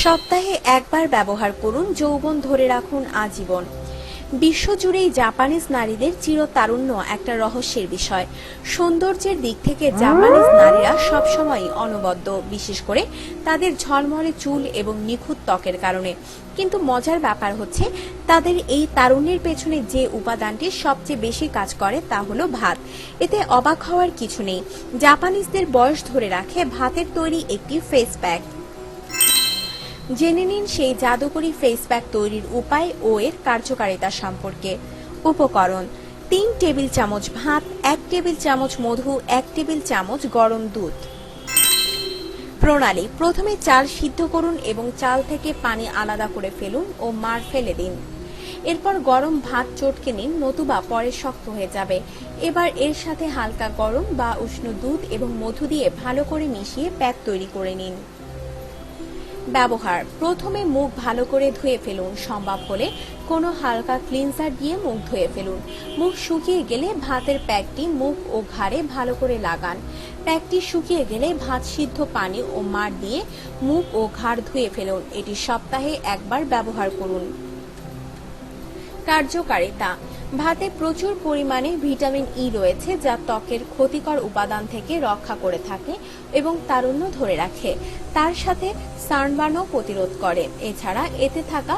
সপ্তাহে একবার ব্যবহার করুন, যৌবন ধরে রাখুন আজীবন। বিশ্বজুড়েই জাপানিজ নারীদের চিরতারুণ্য একটা রহস্যের বিষয়। সৌন্দর্যের দিক থেকে জাপানিজ নারীরা সবসময়ই অনবদ্য, বিশেষ করে তাদের ঝলমলে চুল এবং নিখুঁত ত্বকের কারণে। কিন্তু মজার ব্যাপার হচ্ছে, তাদের এই তারুণ্যের পেছনে যে উপাদানটি সবচেয়ে বেশি কাজ করে তা হলো ভাত। এতে অবাক হওয়ার কিছু নেই, জাপানিজদের বয়স ধরে রাখে ভাতের তৈরি একটি ফেস প্যাক। জেনে নিন সেই জাদুকরী ফেস প্যাক তৈরির উপায় ও এর কার্যকারিতা সম্পর্কে। উপকরণ: 3 টেবিল চামচ ভাত, 1 টেবিল চামচ মধু, 1 টেবিল চামচ গরম দুধ। প্রণালী: প্রথমে চাল সিদ্ধ করুন এবং চাল থেকে পানি আলাদা করে ফেলুন ও মাড় ফেলে দিন। এরপর গরম ভাত চটকে নিন, নতুবা পরে শক্ত হয়ে যাবে। এবার এর সাথে হালকা গরম বা উষ্ণ দুধ এবং মধু দিয়ে ভালো করে মিশিয়ে প্যাক তৈরি করে নিন। ব্যবহার: প্রথমে মুখ ভালো করে ধুয়ে ফেলুন, সম্ভব হলে কোনো হালকা ক্লিনজার দিয়ে মুখ ধুয়ে ফেলুন। মুখ শুকিয়ে গেলে ভাতের প্যাকটি মুখ ও ঘাড়ে ভালো করে লাগান। প্যাকটি শুকিয়ে গেলে ভাত সিদ্ধ পানি ও মাড় দিয়ে মুখ ও ঘাড় ধুয়ে ফেলুন। এটি সপ্তাহে একবার ব্যবহার করুন। কার্যকারিতা: ভাতে প্রচুর পরিমাণে ভিটামিন ই রয়েছে, যা ত্বকের ক্ষতিকর উপাদান থেকে রক্ষা করে থাকে এবং তারুণ্য ধরে রাখে। তার সাথে সানবার্নও প্রতিরোধ করে। এছাড়া এতে থাকা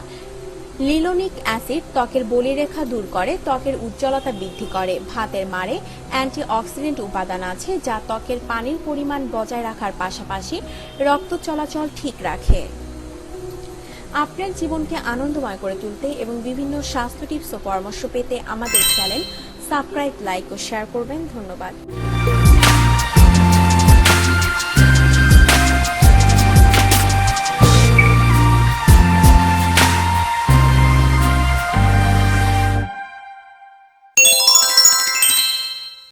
লিনোলিক অ্যাসিড ত্বকের বলিরেখা দূর করে, ত্বকের উজ্জ্বলতা বৃদ্ধি করে। ভাতের মাড়ে অ্যান্টিঅক্সিডেন্ট উপাদান আছে, যা ত্বকের পানির পরিমাণ বজায় রাখার পাশাপাশি রক্ত চলাচল ঠিক রাখে। আপনার জীবনকে আনন্দময় করে তুলতে এবং বিভিন্ন স্বাস্থ্য টিপস ও পরামর্শ পেতে আমাদের চ্যানেল সাবস্ক্রাইব, লাইক ও শেয়ার করবেন। ধন্যবাদ।